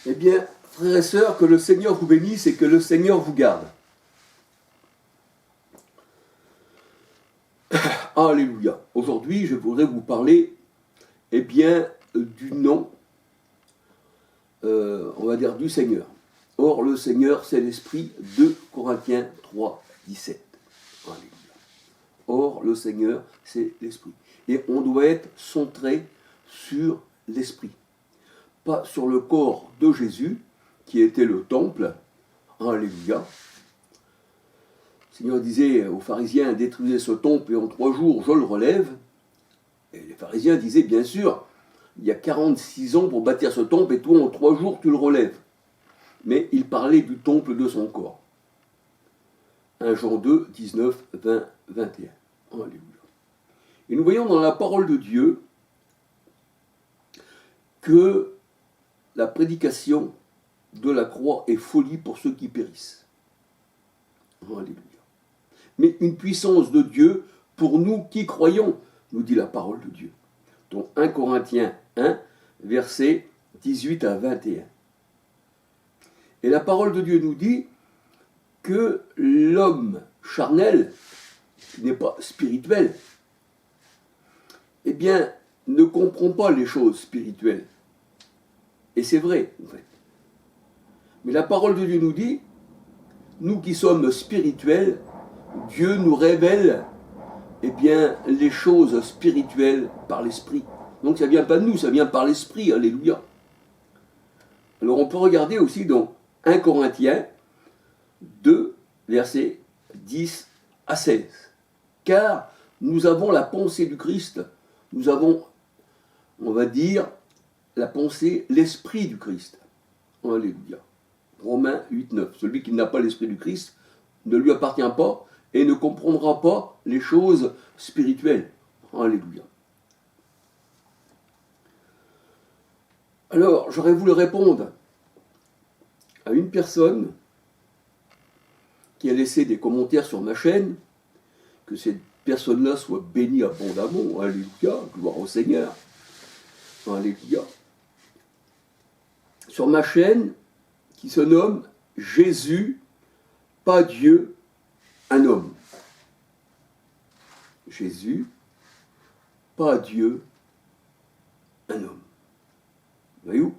Eh bien, frères et sœurs, que le Seigneur vous bénisse et que le Seigneur vous garde. Alléluia. Aujourd'hui, je voudrais vous parler, eh bien, du nom, on va dire, du Seigneur. Or, le Seigneur, c'est l'Esprit. 2 Corinthiens 3, 17. Alléluia. Or, le Seigneur, c'est l'Esprit. Et on doit être centré sur l'Esprit. Pas sur le corps de Jésus, qui était le temple. Alléluia. Le Seigneur disait aux pharisiens, détruisez ce temple et en 3 jours, je le relève. Et les pharisiens disaient, bien sûr, il y a 46 ans pour bâtir ce temple et toi, en 3 jours, tu le relèves. Mais il parlait du temple de son corps. 1 Jean 2, 19, 20, 21. Alléluia. Et nous voyons dans la parole de Dieu que la prédication de la croix est folie pour ceux qui périssent. Alléluia. Mais une puissance de Dieu pour nous qui croyons, nous dit la parole de Dieu. Donc 1 Corinthiens 1, versets 18 à 21. Et la parole de Dieu nous dit que l'homme charnel, qui n'est pas spirituel, eh bien, ne comprend pas les choses spirituelles. Et c'est vrai, en fait. Mais la parole de Dieu nous dit, nous qui sommes spirituels, Dieu nous révèle, eh bien, les choses spirituelles par l'Esprit. Donc ça ne vient pas de nous, ça vient par l'Esprit, alléluia. Alors on peut regarder aussi dans 1 Corinthiens 2, versets 10 à 16. Car nous avons la pensée du Christ, nous avons, on va dire, la pensée, l'esprit du Christ. Alléluia. Romains 8, 9. Celui qui n'a pas l'esprit du Christ ne lui appartient pas et ne comprendra pas les choses spirituelles. Alléluia. Alors, j'aurais voulu répondre à une personne qui a laissé des commentaires sur ma chaîne, que cette personne-là soit bénie abondamment. Alléluia. Gloire au Seigneur. Alléluia. Sur ma chaîne, qui se nomme Jésus, pas Dieu, un homme. Jésus, pas Dieu, un homme. Voyez-vous?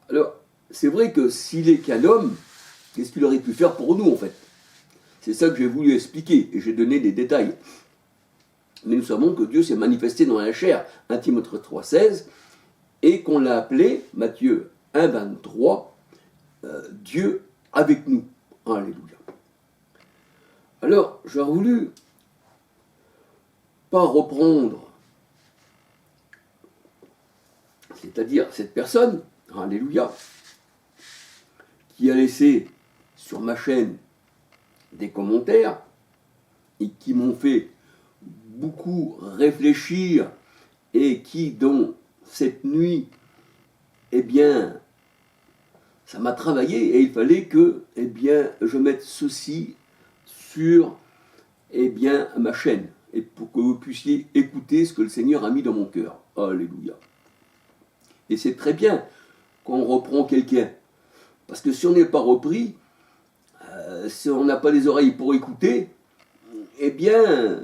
Alors, c'est vrai que s'il est qu'un homme, qu'est-ce qu'il aurait pu faire pour nous, en fait? C'est ça que j'ai voulu expliquer, et j'ai donné des détails. Mais nous savons que Dieu s'est manifesté dans la chair, 1 Timothée 3, 16, et qu'on l'a appelé, Matthieu 1, 23, Dieu avec nous. Alléluia. Alors, j'aurais voulu pas reprendre, c'est-à-dire cette personne, alléluia, qui a laissé sur ma chaîne des commentaires et qui m'ont fait beaucoup réfléchir et qui, dans cette nuit, eh bien, ça m'a travaillé et il fallait que, eh bien, je mette ceci sur, eh bien, ma chaîne et pour que vous puissiez écouter ce que le Seigneur a mis dans mon cœur. Alléluia. Et c'est très bien quand on reprend quelqu'un. Parce que si on n'est pas repris, si on n'a pas les oreilles pour écouter, eh bien,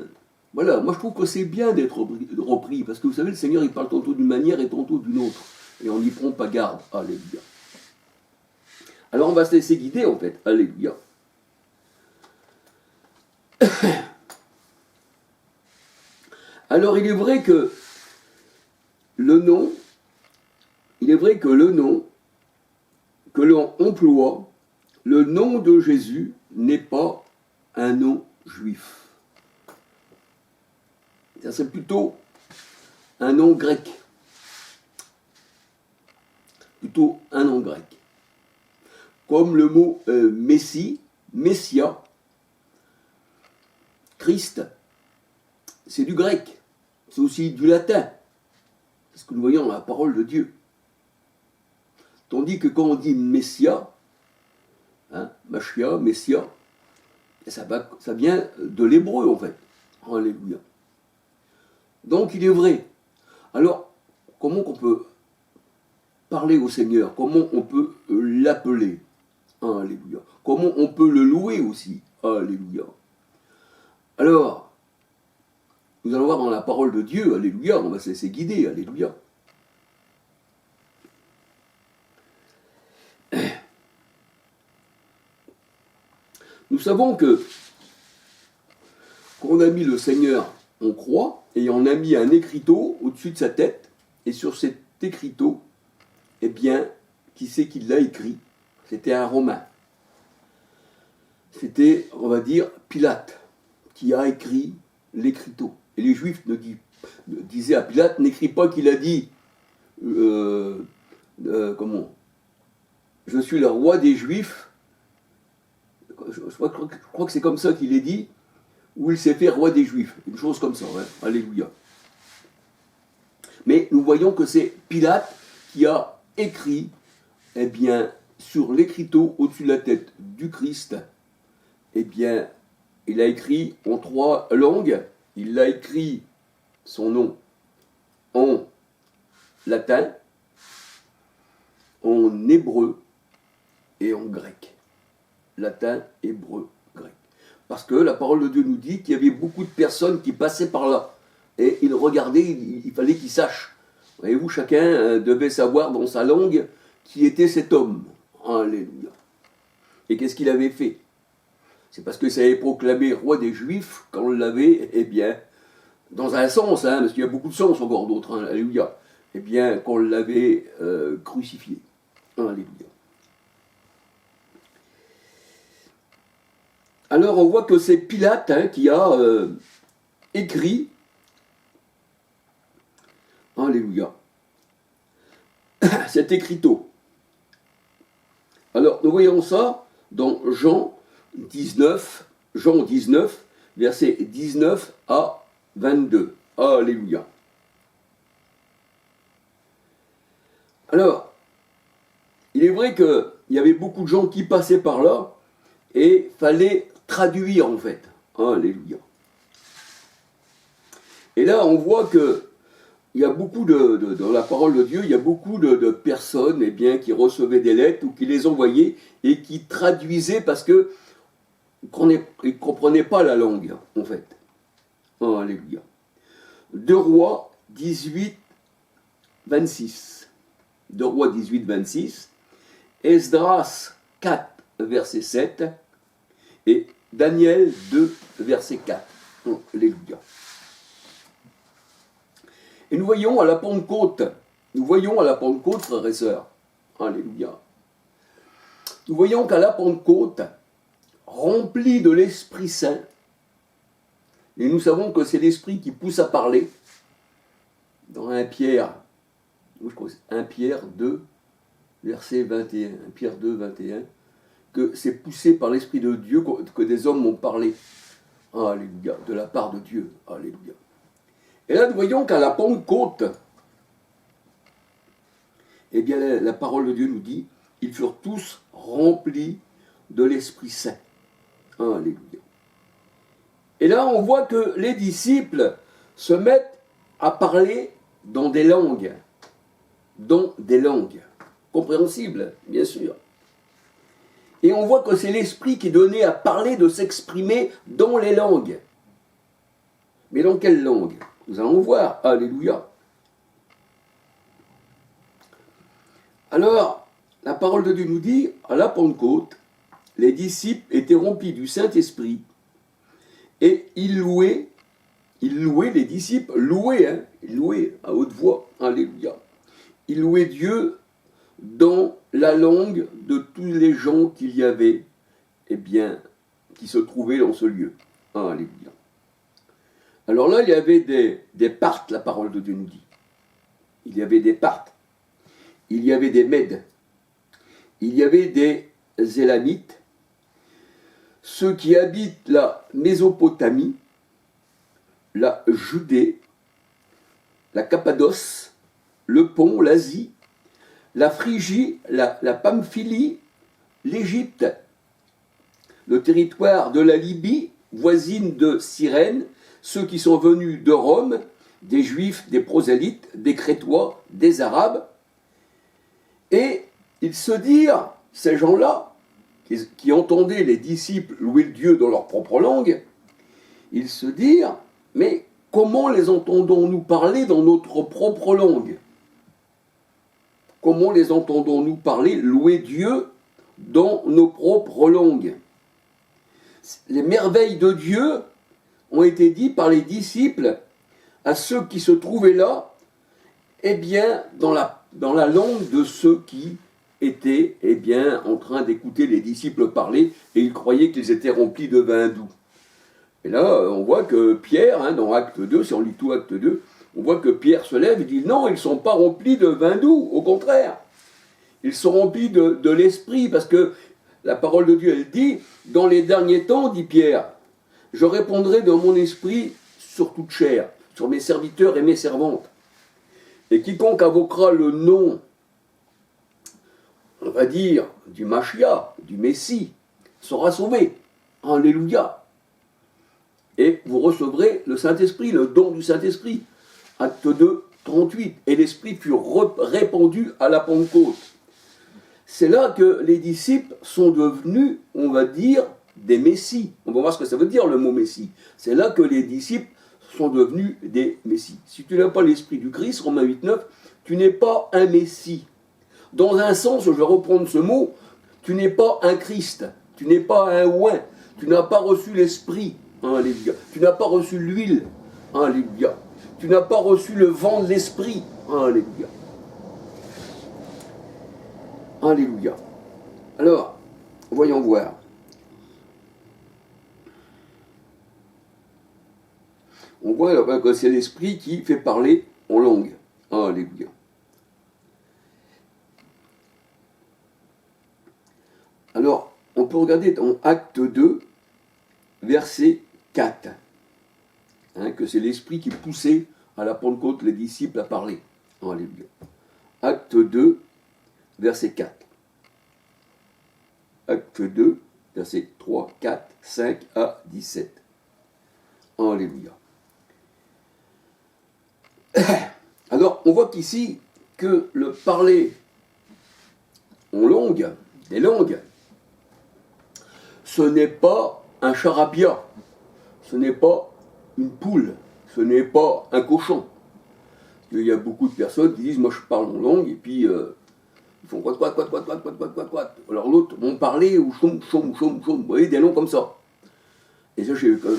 voilà, moi je trouve que c'est bien d'être repris. Parce que vous savez, le Seigneur, il parle tantôt d'une manière et tantôt d'une autre. Et on n'y prend pas garde. Alléluia. Alors on va se laisser guider en fait. Alléluia. Alors il est vrai que le nom que l'on emploie, le nom de Jésus n'est pas un nom juif. Ça c'est plutôt un nom grec. Plutôt un nom grec. Comme le mot Messie, Messia, Christ, c'est du grec, c'est aussi du latin. C'est ce que nous voyons dans la parole de Dieu. Tandis que quand on dit Messia, Machia, Messia, ça vient de l'hébreu en fait. Alléluia. Donc il est vrai. Alors, comment qu'on peut parler au Seigneur, comment on peut l'appeler. Alléluia. Comment on peut le louer aussi. Alléluia. Alors, nous allons voir dans la parole de Dieu, alléluia, on va se laisser guider, alléluia. Nous savons que qu'on a mis le Seigneur en croix et on a mis un écriteau au-dessus de sa tête, et sur cet écriteau, eh bien, qui c'est qui l'a écrit? C'était un Romain. C'était, on va dire, Pilate, qui a écrit l'écriteau. Et les Juifs disaient à Pilate, n'écris pas qu'il a dit, comment? Je suis le roi des Juifs. Je crois que c'est comme ça qu'il est dit, où il s'est fait roi des Juifs. Une chose comme ça, hein. Alléluia. Mais nous voyons que c'est Pilate qui a écrit, eh bien, sur l'écriteau au-dessus de la tête du Christ, eh bien, il a écrit en 3 langues. Il a écrit son nom en latin, en hébreu et en grec. Latin, hébreu, grec. Parce que la parole de Dieu nous dit qu'il y avait beaucoup de personnes qui passaient par là. Et ils regardaient, il fallait qu'ils sachent. Voyez-vous, chacun devait savoir dans sa langue qui était cet homme. Alléluia. Et qu'est-ce qu'il avait fait? C'est parce que ça avait proclamé roi des Juifs qu'on l'avait, eh bien, dans un sens, hein, parce qu'il y a beaucoup de sens encore d'autres, hein, alléluia, eh bien, qu'on l'avait crucifié. Alléluia. Alors on voit que c'est Pilate, hein, qui a écrit, alléluia, cet écriteau. Alors nous voyons ça dans Jean 19, versets 19 à 22. Alléluia. Alors, il est vrai qu'il y avait beaucoup de gens qui passaient par là, et fallait traduire en fait. Alléluia. Et là, on voit que il y a beaucoup dans la parole de Dieu, il y a beaucoup de personnes, eh bien, qui recevaient des lettres ou qui les envoyaient et qui traduisaient parce que ils ne comprenaient pas la langue, en fait. Alléluia. 2 Rois 18, 26. 2 Rois 18, 26. Esdras 4, verset 7. Et Daniel 2, verset 4. Alléluia. Et nous voyons à la Pentecôte, frères et sœurs, alléluia, nous voyons qu'à la Pentecôte, rempli de l'Esprit Saint, et nous savons que c'est l'Esprit qui pousse à parler, dans 1 Pierre, je crois que c'est 1 Pierre 2, verset 21, 1 Pierre 2, 21, que c'est poussé par l'Esprit de Dieu que des hommes m'ont parlé, alléluia, de la part de Dieu, alléluia. Et là, nous voyons qu'à la Pentecôte, eh bien, la parole de Dieu nous dit, ils furent tous remplis de l'Esprit Saint. Alléluia. Et là, on voit que les disciples se mettent à parler dans des langues. Dans des langues. Compréhensibles, bien sûr. Et on voit que c'est l'Esprit qui est donné à parler, de s'exprimer dans les langues. Mais dans quelle langue? Nous allons voir. Alléluia. Alors, la parole de Dieu nous dit, à la Pentecôte, les disciples étaient remplis du Saint-Esprit et ils louaient les disciples, ils louaient à haute voix. Alléluia. Ils louaient Dieu dans la langue de tous les gens qu'il y avait, eh bien, qui se trouvaient dans ce lieu. Alléluia. Alors là, il y avait des Parthes, la parole de Dieu nous dit. Il y avait des Parthes. Il y avait des Mèdes. Il y avait des Élamites. Ceux qui habitent la Mésopotamie, la Judée, la Cappadoce, le Pont, l'Asie, la Phrygie, la Pamphylie, l'Égypte, le territoire de la Libye, voisine de Cyrène, ceux qui sont venus de Rome, des Juifs, des prosélytes, des Crétois, des Arabes, Et ils se dirent, ces gens-là, qui entendaient les disciples louer Dieu dans leur propre langue, ils se dirent, mais comment les entendons-nous parler dans notre propre langue? Comment les entendons-nous parler, louer Dieu dans nos propres langues? Les merveilles de Dieu ont été dites par les disciples à ceux qui se trouvaient là, eh bien, dans la langue de ceux qui étaient, eh bien, en train d'écouter les disciples parler, et ils croyaient qu'ils étaient remplis de vin doux. Et là, on voit que Pierre, dans Acte 2, si on lit tout Acte 2, on voit que Pierre se lève et dit « Non, ils ne sont pas remplis de vin doux, au contraire. Ils sont remplis de l'esprit, parce que la parole de Dieu, elle dit « Dans les derniers temps, dit Pierre, je répondrai de mon esprit sur toute chair, sur mes serviteurs et mes servantes. Et quiconque invoquera le nom, on va dire, du Machia, du Messie, sera sauvé. Alléluia. Et vous recevrez le Saint-Esprit, le don du Saint-Esprit. » Acte 2, 38. Et l'Esprit fut répandu à la Pentecôte. C'est là que les disciples sont devenus, on va dire, des messies. On va voir ce que ça veut dire, le mot messie. C'est là que les disciples sont devenus des messies. Si tu n'as pas l'Esprit du Christ, Romains 8, 9, tu n'es pas un messie. Dans un sens, je vais reprendre ce mot, tu n'es pas un Christ, tu n'es pas un oint, tu n'as pas reçu l'Esprit. Alléluia. Tu n'as pas reçu l'huile. Alléluia. Tu n'as pas reçu le vent de l'Esprit. Alléluia. Alléluia. Alors, voyons voir. On voit que c'est l'Esprit qui fait parler en langue. Alléluia. Alors, on peut regarder dans Acte 2, verset 4. Que c'est l'Esprit qui poussait à la Pentecôte les disciples à parler. Alléluia. Acte 2, verset 4. Acte 2, verset 3, 4, 5 à 17. Alléluia. Alors, on voit qu'ici que le parler en langue, des langues, ce n'est pas un charabia, ce n'est pas une poule, ce n'est pas un cochon. Il y a beaucoup de personnes qui disent, moi je parle en langue, et puis ils font quoi. Alors l'autre vont parler, ou choum, vous voyez, des noms comme ça. Et ça,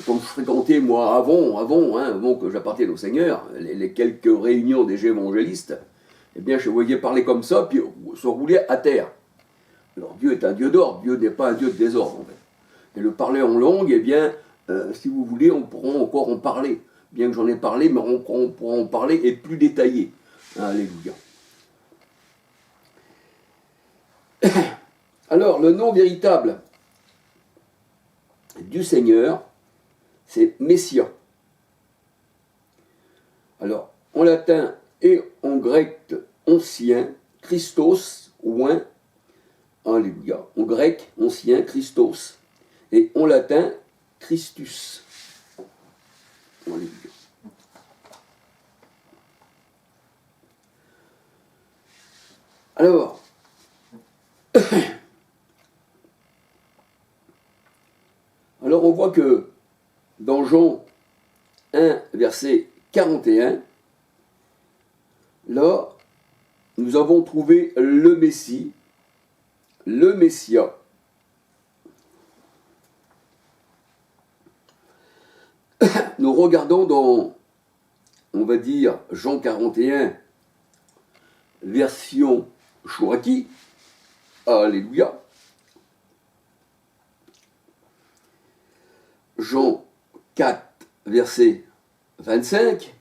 quand je fréquentais, moi, avant que j'appartienne au Seigneur, les quelques réunions des évangélistes, eh bien, je voyais parler comme ça, puis se rouler à terre. Alors Dieu est un Dieu d'ordre, Dieu n'est pas un Dieu de désordre, en fait. Et le parler en langue, eh bien, si vous voulez, on pourra encore en parler. Bien que j'en ai parlé, mais on pourra en parler et plus détaillé. Alléluia. Alors, le nom véritable du Seigneur, c'est Messia. Alors, en latin et en grec ancien, Christos, oint, alléluia. En grec ancien, Christos, et en latin, Christus. Alléluia. Alors, on voit que dans Jean 1, verset 41, là, nous avons trouvé le Messie, le Messia. Nous regardons dans, on va dire, Jean 41, version Chouraki, alléluia. Jean 4, verset 25.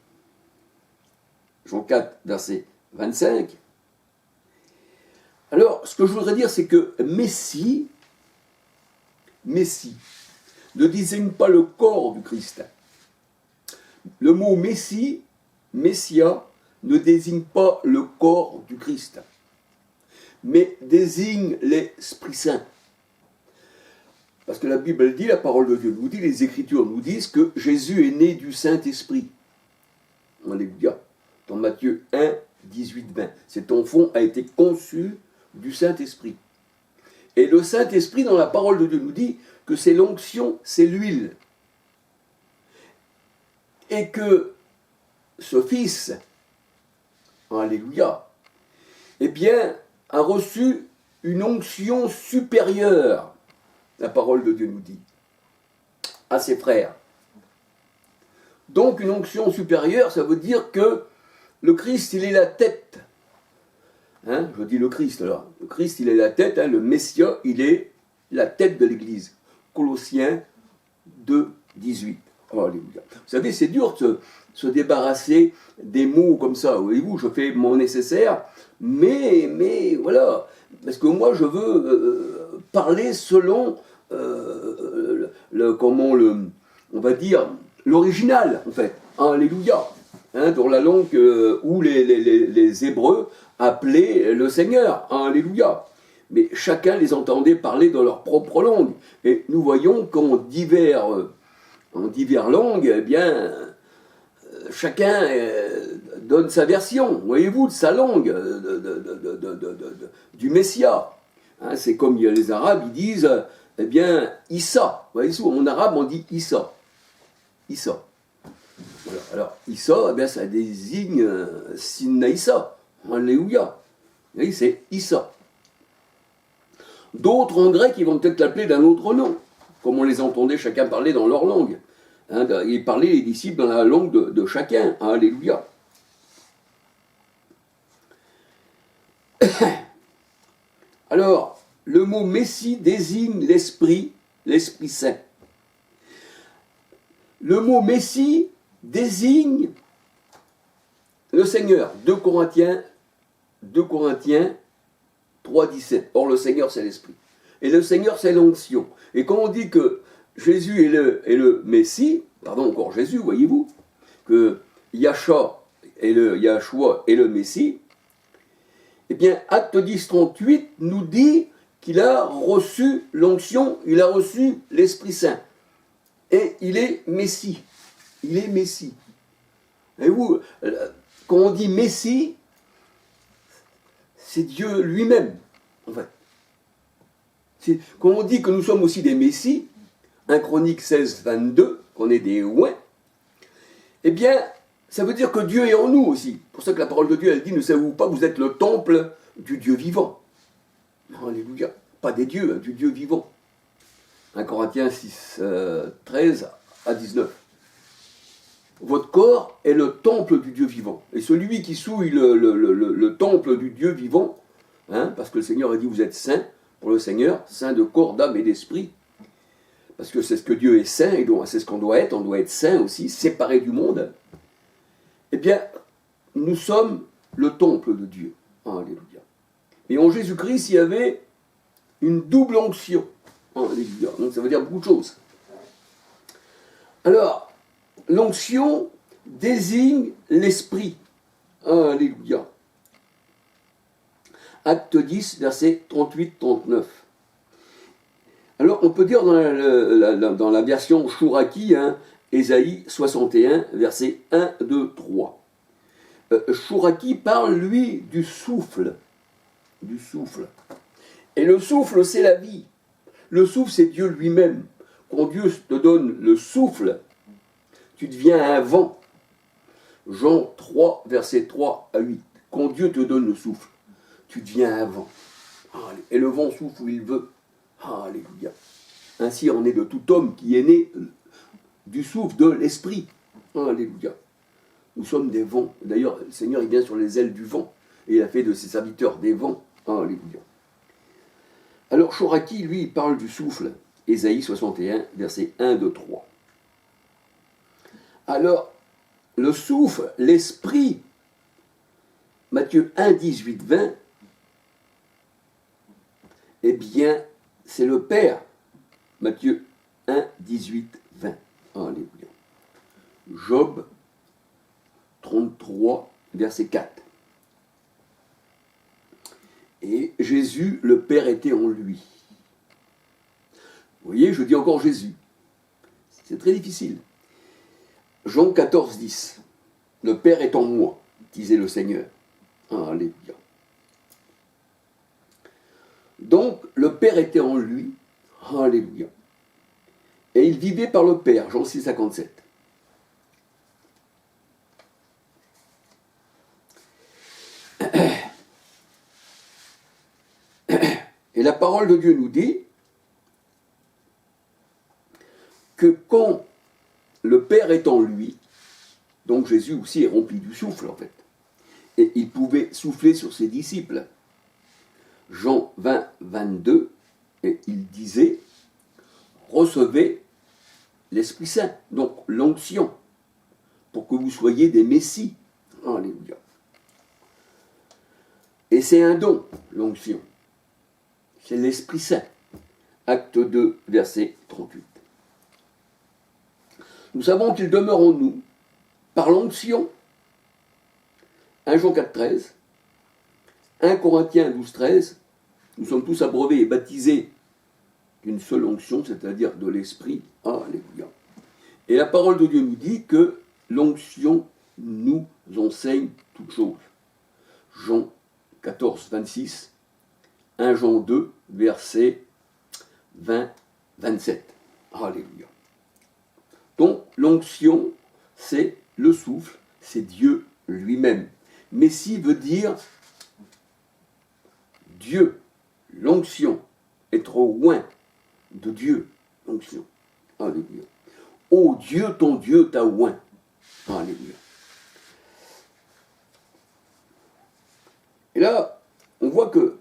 Jean 4, verset 25. Alors, ce que je voudrais dire, c'est que Messie ne désigne pas le corps du Christ. Le mot Messie, Messia, ne désigne pas le corps du Christ, mais désigne l'Esprit Saint. Parce que la Bible dit, la parole de Dieu nous dit, les Écritures nous disent que Jésus est né du Saint-Esprit. Alléluia. Dans Matthieu 1, 18, 20. Cet enfant a été conçu du Saint-Esprit. Et le Saint-Esprit, dans la parole de Dieu, nous dit que c'est l'onction, c'est l'huile. Et que ce Fils, alléluia, eh bien, a reçu une onction supérieure, la parole de Dieu nous dit, à ses frères. Donc une onction supérieure, ça veut dire que le Christ, il est la tête. Hein, je dis le Christ là. Le Christ, il est la tête, hein, le Messia, il est la tête de l'Église. Colossiens 2, 18. Oh, alléluia. Vous savez, c'est dur de se débarrasser des mots comme ça. Voyez-vous, je fais mon nécessaire, mais voilà. Parce que moi, je veux parler selon on va dire, l'original, en fait. Alléluia. Hein, dans la langue où les Hébreux appelaient le Seigneur. Alléluia. Mais chacun les entendait parler dans leur propre langue. Et nous voyons qu'en diverses langues, eh bien, chacun donne sa version, voyez-vous, de sa langue, du Messia. Hein, c'est comme les Arabes, ils disent, eh bien, Issa. Voyez-vous, en arabe, on dit Issa. Issa. Voilà. Alors, Issa, eh bien, ça désigne Sinna Issa. Alléluia. Vous voyez, c'est Issa. D'autres en grec, ils vont peut-être l'appeler d'un autre nom, comme on les entendait chacun parler dans leur langue. Hein, ils parlaient, les disciples, dans la langue de chacun. Alléluia. Alors, le mot Messie désigne l'Esprit Saint. Le mot Messie désigne le Seigneur. 2 Corinthiens 3, 17. Or, le Seigneur, c'est l'Esprit. Et le Seigneur, c'est l'onction. Et quand on dit que Jésus est le Messie, pardon, encore Jésus, voyez-vous, que Yahshua est le Messie, eh bien, Acte 10, 38 nous dit qu'il a reçu l'onction, il a reçu l'Esprit Saint. Et il est Messie. Il est Messie. Et vous, quand on dit Messie, c'est Dieu lui-même, en fait. Quand on dit que nous sommes aussi des Messies, 1 Chronique 16, 22, qu'on est des ouins, eh bien, ça veut dire que Dieu est en nous aussi. C'est pour ça que la parole de Dieu, elle dit, ne savez-vous pas que vous êtes le temple du Dieu vivant. Alléluia. Pas des dieux, hein, du Dieu vivant. 1 Corinthiens 6, 13 à 19. Votre corps est le temple du Dieu vivant. Et celui qui souille le temple du Dieu vivant, hein, parce que le Seigneur a dit, vous êtes saints pour le Seigneur, saints de corps, d'âme et d'esprit, parce que c'est ce que Dieu est saint, et donc c'est ce qu'on doit être, on doit être saint aussi, séparé du monde. Eh bien, nous sommes le temple de Dieu. Alléluia. Et en Jésus-Christ, il y avait une double onction. Alléluia. Donc ça veut dire beaucoup de choses. Alors, l'onction désigne l'esprit. Alléluia. Acte 10, versets 38-39. Alors, on peut dire dans la version Chouraki, hein, Ésaïe 61, versets 1, 2, 3. Chouraki parle, lui, du souffle. Du souffle. Et le souffle, c'est la vie. Le souffle, c'est Dieu lui-même. Quand Dieu te donne le souffle, tu deviens un vent. Jean 3, versets 3 à 8. Quand Dieu te donne le souffle, tu deviens un vent. Et le vent souffle où il veut. Alléluia. Ainsi en est de tout homme qui est né du souffle de l'esprit. Alléluia. Nous sommes des vents. D'ailleurs, le Seigneur, il vient sur les ailes du vent. Et il a fait de ses serviteurs des vents. Alléluia. Alors, Chouraki, lui, il parle du souffle. Ésaïe 61, versets 1, 2, 3. Alors, le souffle, l'esprit, Matthieu 1, 18, 20, eh bien, c'est le Père. Matthieu 1, 18, 20. Alléluia. Job 33, verset 4. Et Jésus, le Père était en lui. Vous voyez, je dis encore Jésus. C'est très difficile. Jean 14, 10. Le Père est en moi, disait le Seigneur. Alléluia. Donc, le Père était en lui. Alléluia. Et il vivait par le Père. Jean 6, 57. Et la parole de Dieu nous dit que quand le Père est en lui, donc Jésus aussi est rempli du souffle en fait, et il pouvait souffler sur ses disciples. Jean 20, 22, et il disait, recevez l'Esprit Saint, donc l'onction, pour que vous soyez des messies. Alléluia. Et c'est un don, l'onction. C'est l'Esprit Saint. Acte 2, verset 38. Nous savons qu'il demeure en nous par l'onction. 1 Jean 4, 13. 1 Corinthiens 12, 13. Nous sommes tous abreuvés et baptisés d'une seule onction, c'est-à-dire de l'Esprit. Alléluia. Et la parole de Dieu nous dit que l'onction nous enseigne toutes choses. Jean 14, 26. 1 Jean 2, verset 20, 27. Alléluia. Donc, l'onction, c'est le souffle, c'est Dieu lui-même. Messie veut dire Dieu, l'onction, être loin de Dieu, l'onction. Alléluia. Ô Dieu, ton Dieu t'a oint. Alléluia. Et là, on voit que